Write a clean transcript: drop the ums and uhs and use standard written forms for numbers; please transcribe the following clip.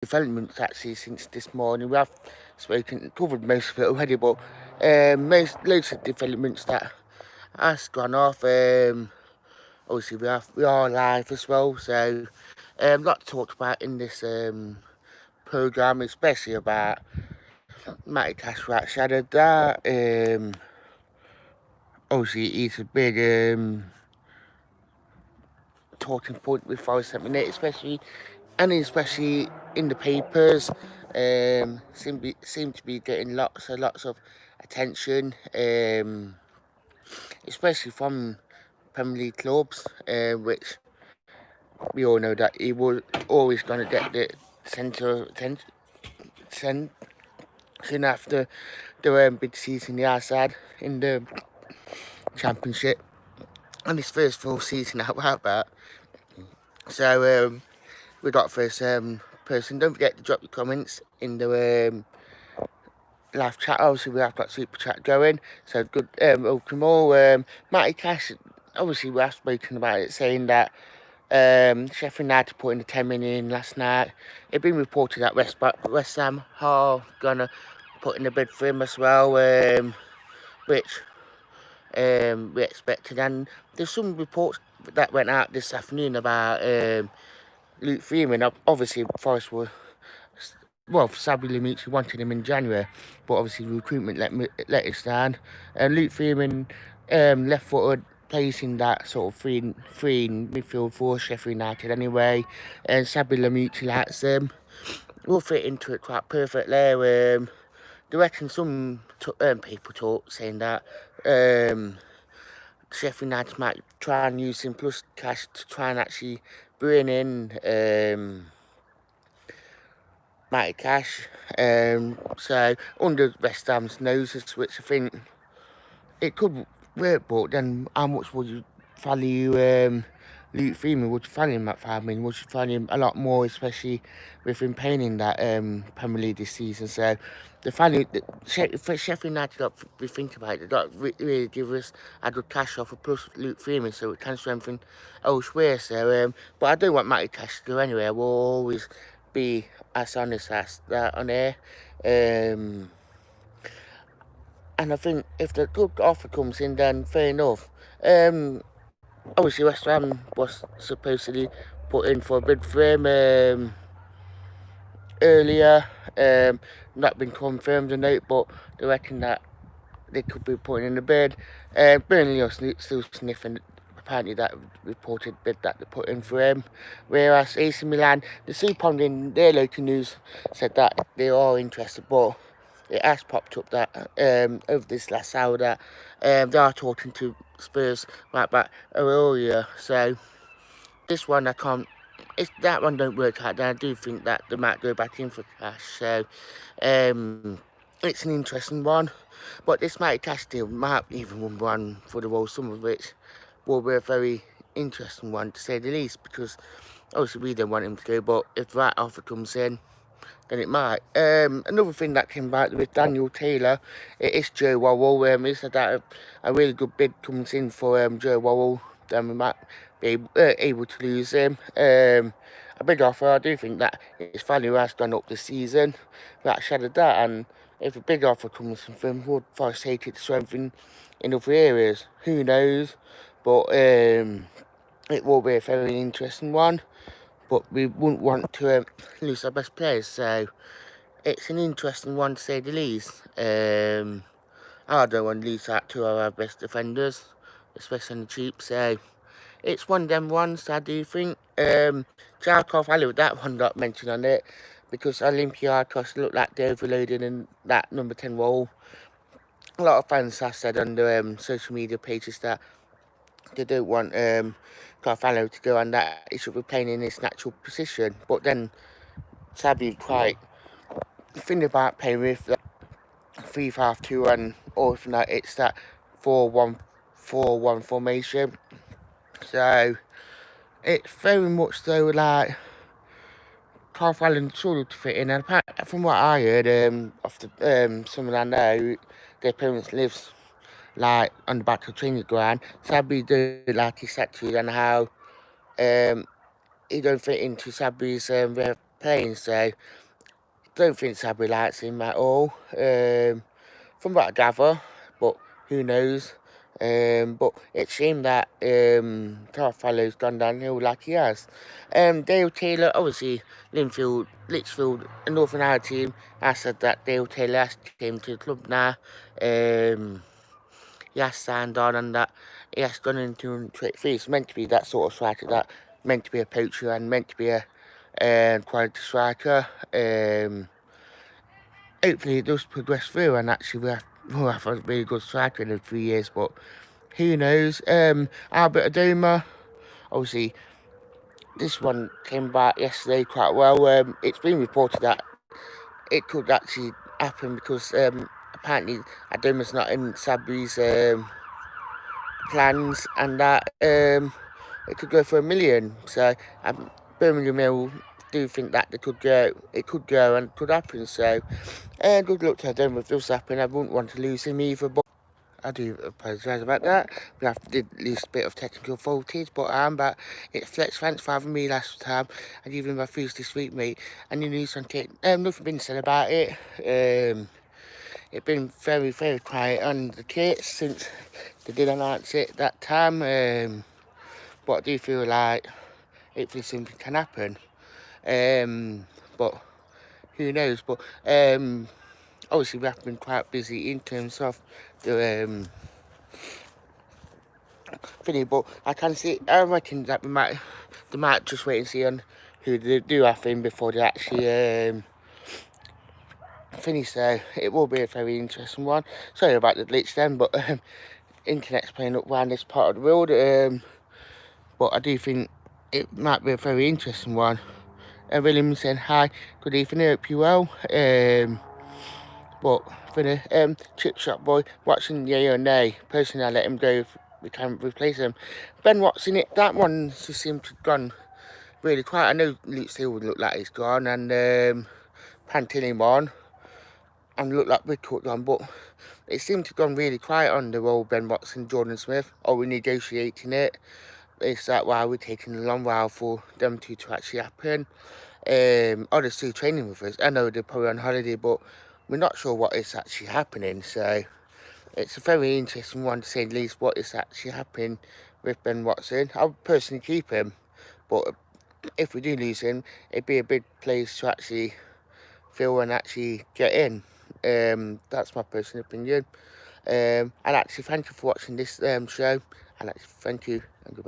developments actually since this morning. We have covered most of it already, but loads of developments that has gone off. Obviously we are live as well, so a lot to talk about in this programme, especially about Matty Cash Rat Shadow. That obviously he's a big talking point with Forest 78, especially in the papers. Seem to be getting lots of attention, especially from Premier League clubs, which we all know that he was always going to get the centre of attention after the big season he has had in the Championship and his first full season out about that. So we got first person. Don't forget to drop your comments in the live chat. Obviously we have got super chat going, so good. Welcome all. Matty Cash, obviously we have spoken about it, saying that Sheffield United put in the 10 million last night. It's been reported that West Ham are gonna put in a bid for him as well, which we expected. And there's some reports that went out this afternoon about Luke Freeman. Obviously Forest were, well, Sabris wanted him in January, but obviously recruitment let us down. And Luke Freeman, left-footed, plays in that sort of free midfield for Sheffield United anyway. And Sabris likes him. Will fit into it quite perfectly. They reckon some people talk saying that Sheffield United might try and use him plus cash to try and actually bring in Matty Cash. So under West Ham's noses, which I think it could work, but then how much would you value Luke Freeman? Would you value him at 5 million? Would you value him a lot more, especially with him playing in that Premier League this season? So the value for Sheffield United, got to be thinking about it, they got to really give us a good cash offer plus Luke Freeman, so it can strengthen elsewhere. So but I don't want Matty Cash to go anyway. I will always be as honest as that on air. And I think if the good offer comes in, then fair enough. Obviously West Ham was supposedly put in for a bid for him earlier. Not been confirmed or not, but they reckon that they could be putting in a bid. Burnley are still sniffing apparently that reported bid that they put in for him. Whereas AC Milan, the Supond in their local news said that they are interested, but it has popped up that over this last hour that they are talking to Spurs right back earlier. So this one I can't. If that one don't work out, then I do think that they might go back in for cash. So it's an interesting one. But this Matty Cash deal might even one for the World, some of which will be a very interesting one to say the least, because obviously we don't want him to go, but if the right offer comes in, then it might. Another thing that came back with Daniel Taylor, it is Joe Worrell. He said that a really good bid comes in for Joe Worrell, then we might be able to lose him. A big offer. I do think that his value has gone up this season. That shadowed that, and if a big offer comes from him, would Forest take it to strengthen in other areas? Who knows? But it will be a very interesting one. But we wouldn't want to lose our best players, so it's an interesting one to say the least. I don't want to lose out to our best defenders, especially on the cheap, so it's one of them ones I do think. Charkov, I love that one not mentioned on it, because Olympiacos look like they're overloaded in that number 10 role. A lot of fans have said on the social media pages that they don't want Carvalho to go on that he should be playing in his natural position. But then Sabi quite thinking about playing with that 3-5-2 and or if not it's that 4-1-4-1 formation. So it's very much so like Carvalho struggled to fit in, and from what I heard off the someone I know, their parents lives like on the back of the training ground. Sabri do like his statue and how he don't fit into Sabri's playing, so don't think Sabris likes him at all, from what I gather, but who knows. But it seemed that Tarfallow's gone downhill like he has. Dale Taylor, obviously, Lichfield, a Northern Ireland team, has said that Dale Taylor has came to the club now. He has signed on and that he has gone into 23. It's meant to be that sort of striker, that meant to be a poacher and meant to be a quality striker. Hopefully it does progress through and actually we'll have a really good striker in 3 years, but who knows. Albert Adoma, obviously this one came back yesterday quite well. It's been reported that it could actually happen because apparently Adoma's not in Sabris' plans, and that it could go for $1 million. So Birmingham Mill do think that it could go and could happen. So good luck to Adoma if it does happen. I wouldn't want to lose him either, but I do apologise about that. We did lose a bit of technical faulties, but I'm back. It's Flex. Thanks for having me last time, and even my food this week, mate. And you need something. Nothing been said about it. It's been very, very quiet on the kits since they did announce it that time. But I do feel like hopefully something can happen. But who knows? But obviously we have been quite busy in terms of the thing, but I reckon that they might just wait and see on who they do have in before they actually finish. So it will be a very interesting one. Sorry about the glitch then, but internet's playing up around this part of the world. But I do think it might be a very interesting one. William saying hi, good evening, I hope you well. But for the chip shop boy, watching yay or nay, personally I let him go if we can replace him. Ben Watson, that one just seemed to have gone really quiet. I know Luke Steele would look like he's gone, and Pantini on, and looked like Whitcourt gone, but it seemed to have gone really quiet on the role Ben Watson, Jordan Smith. Are we negotiating it? Is that why we're taking a long while for them two to actually happen? Are they still training with us? I know they're probably on holiday, but we're not sure what is actually happening. So it's a very interesting one to say the least, what is actually happening with Ben Watson. I'll personally keep him, but if we do lose him, it'd be a big place to actually fill and actually get in. That's my personal opinion. And actually thank you for watching this show, and actually thank you and goodbye.